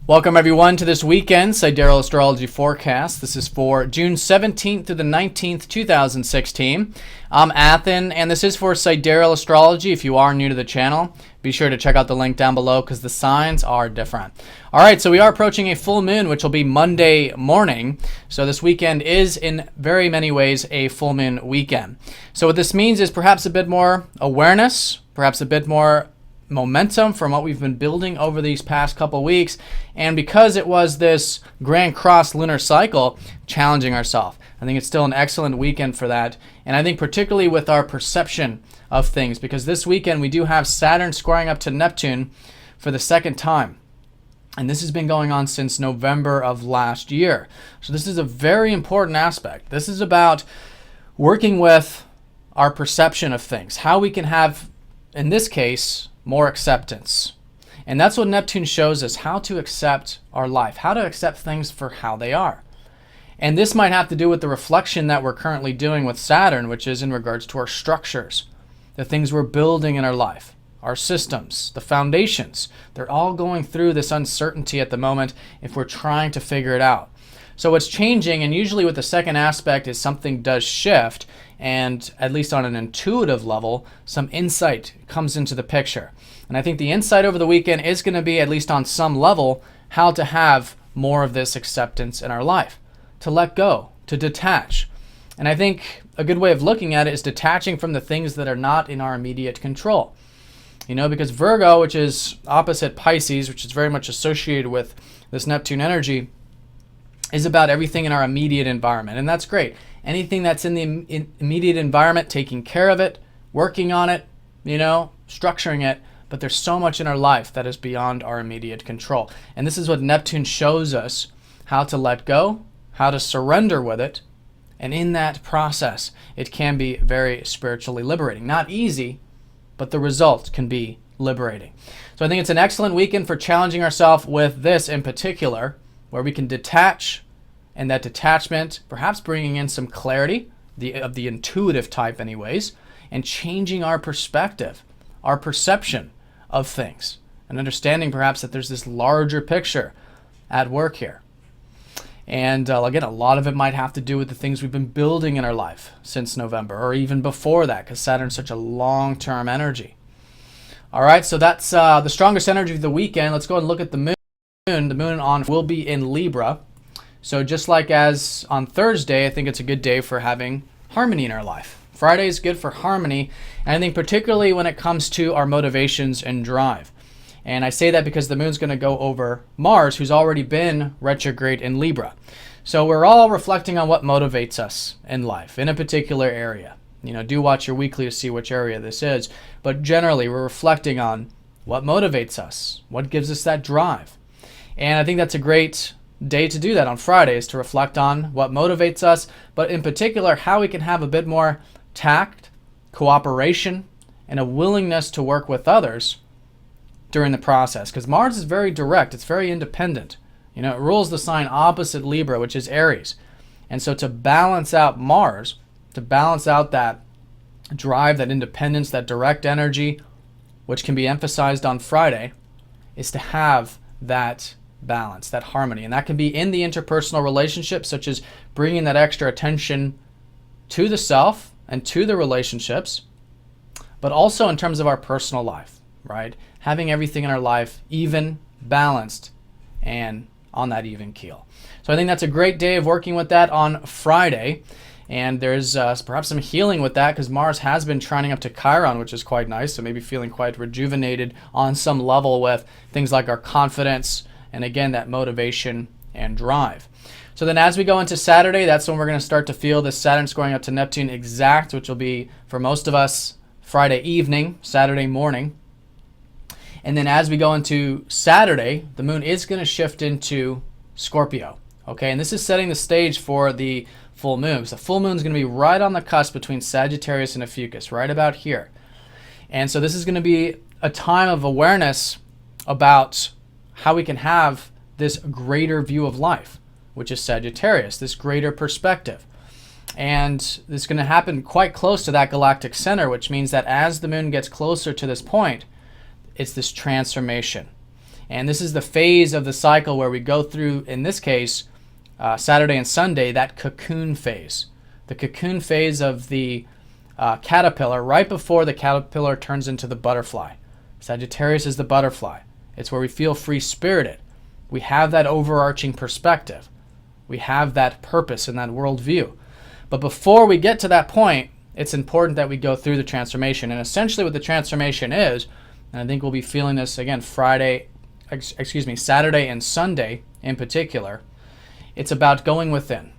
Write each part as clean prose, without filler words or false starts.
Welcome everyone to this weekend Sidereal Astrology forecast. This is for June 17th through the 19th, 2016. I'm Athen, and this is for Sidereal Astrology. If you are new to the channel, be sure to check out the link down below because the signs are different. All right, so we are approaching a full moon, which will be Monday morning. So this weekend is in very many ways a full moon weekend. So what this means is perhaps a bit more awareness, perhaps a bit more momentum from what we've been building over these past couple weeks, and because it was this Grand Cross lunar cycle, challenging ourselves. I think it's still an excellent weekend for that, and I think particularly with our perception of things, because this weekend we do have Saturn squaring up to Neptune for the second time, and this has been going on since November of last year. So this is a very important aspect. This is about working with our perception of things, how we can have, in this case, more acceptance. And that's what Neptune shows us, how to accept our life, how to accept things for how they are. And this might have to do with the reflection that we're currently doing with Saturn, which is in regards to our structures, the things we're building in our life, our systems, the foundations. They're all going through this uncertainty at the moment if we're trying to figure it out. So what's changing, and usually with the second aspect, is something does shift, and at least on an intuitive level, some insight comes into the picture. And I think the insight over the weekend is going to be, at least on some level, how to have more of this acceptance in our life, to let go, to detach. And I think a good way of looking at it is detaching from the things that are not in our immediate control. You know, because Virgo, which is opposite Pisces, which is very much associated with this Neptune energy, is about everything in our immediate environment. And that's great. Anything that's in the immediate environment, taking care of it, working on it, you know, structuring it. But there's so much in our life that is beyond our immediate control. And this is what Neptune shows us, how to let go, how to surrender with it. And in that process, it can be very spiritually liberating. Not easy, but the result can be liberating. So I think it's an excellent weekend for challenging ourselves with this in particular, where we can detach, and that detachment, perhaps bringing in some clarity, of the intuitive type anyways, and changing our perspective, our perception of things, and understanding perhaps that there's this larger picture at work here. And again, a lot of it might have to do with the things we've been building in our life since November, or even before that, because Saturn's such a long-term energy. All right, so that's the strongest energy of the weekend. Let's go and look at the moon. The moon will be in Libra. So just like as on Thursday, I think it's a good day for having harmony in our life. Friday is good for harmony, and I think particularly when it comes to our motivations and drive. And I say that because the moon's going to go over Mars, who's already been retrograde in Libra. So we're all reflecting on what motivates us in life in a particular area. You know, do watch your weekly to see which area this is. But generally, we're reflecting on what motivates us, what gives us that drive. And I think that's a great day to do that on Friday, is to reflect on what motivates us, but in particular, how we can have a bit more tact, cooperation, and a willingness to work with others during the process. Because Mars is very direct. It's very independent. You know, it rules the sign opposite Libra, which is Aries. And so to balance out Mars, to balance out that drive, that independence, that direct energy, which can be emphasized on Friday, is to have that balance, that harmony. And that can be in the interpersonal relationships, such as bringing that extra attention to the self and to the relationships, but also in terms of our personal life, right? Having everything in our life even, balanced, and on that even keel. So I think that's a great day of working with that on Friday. And there's perhaps some healing with that, because Mars has been trining up to Chiron, which is quite nice. So maybe feeling quite rejuvenated on some level with things like our confidence, and again, that motivation and drive. So then as we go into Saturday, that's when we're going to start to feel this Saturn squaring up to Neptune exact, which will be, for most of us, Friday evening, Saturday morning. And then as we go into Saturday, the moon is going to shift into Scorpio. Okay, and this is setting the stage for the full moon. So the full moon is going to be right on the cusp between Sagittarius and Ophiuchus, right about here. And so this is going to be a time of awareness about how we can have this greater view of life, which is Sagittarius, this greater perspective. And this is going to happen quite close to that galactic center, which means that as the moon gets closer to this point, it's this transformation. And this is the phase of the cycle where we go through, in this case, Saturday and Sunday, that cocoon phase. The cocoon phase of the caterpillar, right before the caterpillar turns into the butterfly. Sagittarius is the butterfly. It's where we feel free-spirited. We have that overarching perspective. We have that purpose and that worldview. But before we get to that point, it's important that we go through the transformation. And essentially what the transformation is, and I think we'll be feeling this again Saturday and Sunday in particular, it's about going within.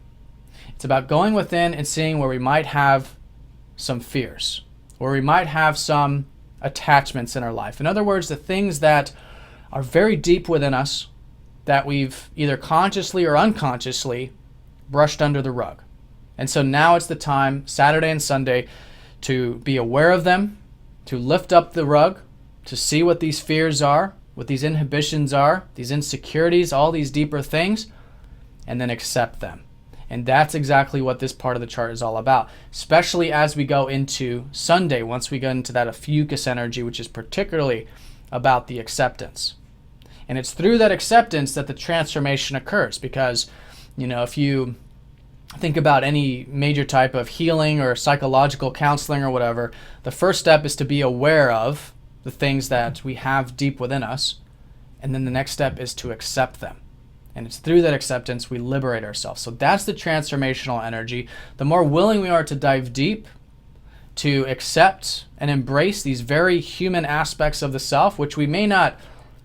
It's about going within and seeing where we might have some fears, where we might have some attachments in our life. In other words, the things that are very deep within us that we've either consciously or unconsciously brushed under the rug. And so now it's the time, Saturday and Sunday, to be aware of them, to lift up the rug, to see what these fears are, what these inhibitions are, these insecurities, all these deeper things, and then accept them. And that's exactly what this part of the chart is all about, especially as we go into Sunday, once we get into that Ophiuchus energy, which is particularly about the acceptance. And it's through that acceptance that the transformation occurs, because, if you think about any major type of healing or psychological counseling or whatever, the first step is to be aware of the things that we have deep within us, and then the next step is to accept them. And it's through that acceptance we liberate ourselves. So that's the transformational energy. The more willing we are to dive deep, to accept and embrace these very human aspects of the self, which we may not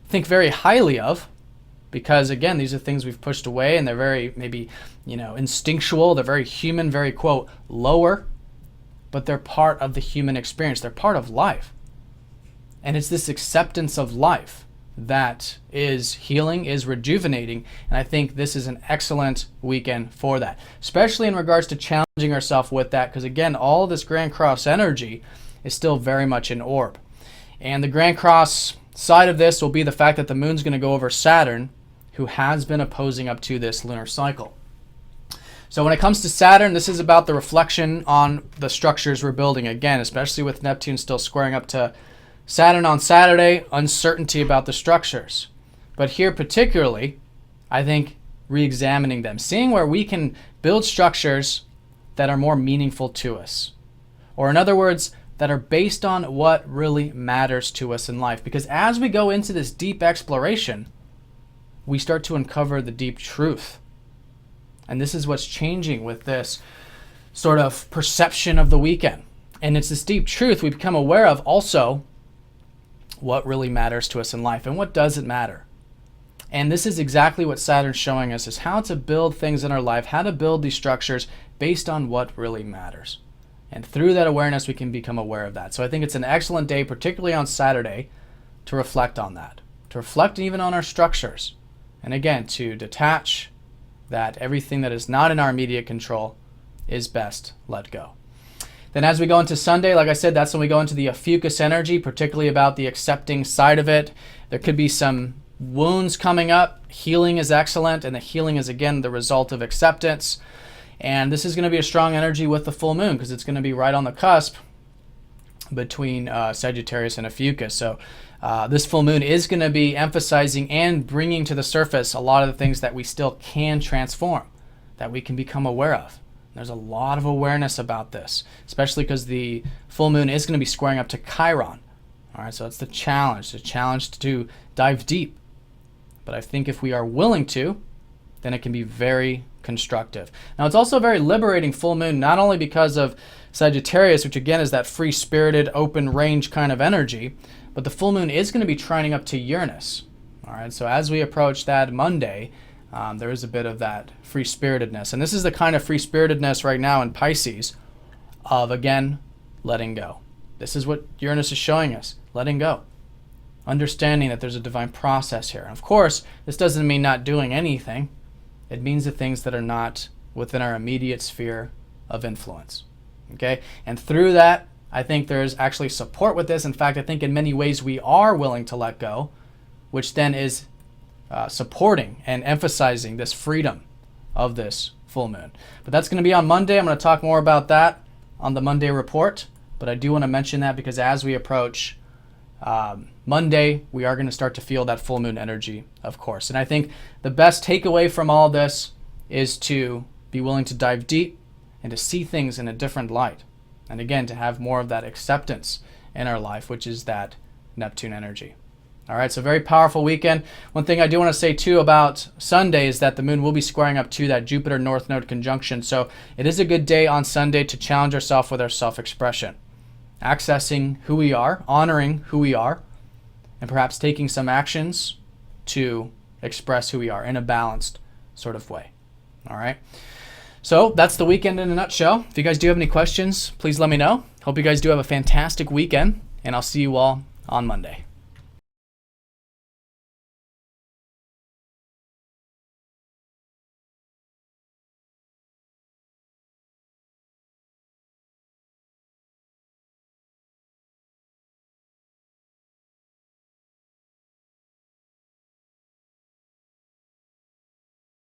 think very highly of, because again, these are things we've pushed away and they're very maybe, instinctual, they're very human, very, quote, lower, but they're part of the human experience. They're part of life. And it's this acceptance of life that is healing, is rejuvenating, and I think this is an excellent weekend for that, especially in regards to challenging ourselves with that, because again, all this Grand Cross energy is still very much in orb. And the Grand Cross side of this will be the fact that the moon's going to go over Saturn, who has been opposing up to this lunar cycle. So when it comes to Saturn, this is about the reflection on the structures we're building. Again, especially with Neptune still squaring up to Saturn on Saturday, uncertainty about the structures. But here particularly, I think re-examining them, seeing where we can build structures that are more meaningful to us. Or in other words, that are based on what really matters to us in life. Because as we go into this deep exploration, we start to uncover the deep truth. And this is what's changing with this sort of perception of the weekend. And it's this deep truth we become aware of also what really matters to us in life and what doesn't matter. And this is exactly what Saturn's showing us, is how to build things in our life, how to build these structures based on what really matters. And through that awareness, we can become aware of that. So I think it's an excellent day, particularly on Saturday, to reflect on that, to reflect even on our structures. And again, to detach that everything that is not in our immediate control is best let go. Then as we go into Sunday, like I said, that's when we go into the Ophiuchus energy, particularly about the accepting side of it. There could be some wounds coming up. Healing is excellent, and the healing is, again, the result of acceptance. And this is going to be a strong energy with the full moon, because it's going to be right on the cusp between Sagittarius and Ophiuchus. So this full moon is going to be emphasizing and bringing to the surface a lot of the things that we still can transform, that we can become aware of. There's a lot of awareness about this, especially because the full moon is going to be squaring up to Chiron. All right, so it's the challenge to dive deep. But I think if we are willing to, then it can be very constructive. Now, it's also a very liberating full moon, not only because of Sagittarius, which again is that free-spirited, open range kind of energy, but the full moon is going to be trining up to Uranus. All right, so as we approach that Monday, there is a bit of that free-spiritedness. And this is the kind of free-spiritedness right now in Pisces of, again, letting go. This is what Uranus is showing us, letting go. Understanding that there's a divine process here. And of course, this doesn't mean not doing anything. It means the things that are not within our immediate sphere of influence. Okay? And through that, I think there's actually support with this. In fact, I think in many ways we are willing to let go, which then is supporting and emphasizing this freedom of this full moon. But that's going to be on Monday. I'm going to talk more about that on the Monday report. But I do want to mention that because as we approach Monday, we are going to start to feel that full moon energy, of course. And I think the best takeaway from all this is to be willing to dive deep and to see things in a different light. And again, to have more of that acceptance in our life, which is that Neptune energy. All right, so very powerful weekend. One thing I do want to say too about Sunday is that the moon will be squaring up to that Jupiter North Node conjunction. So it is a good day on Sunday to challenge ourselves with our self-expression, accessing who we are, honoring who we are, and perhaps taking some actions to express who we are in a balanced sort of way. All right. So that's the weekend in a nutshell. If you guys do have any questions, please let me know. Hope you guys do have a fantastic weekend, and I'll see you all on Monday.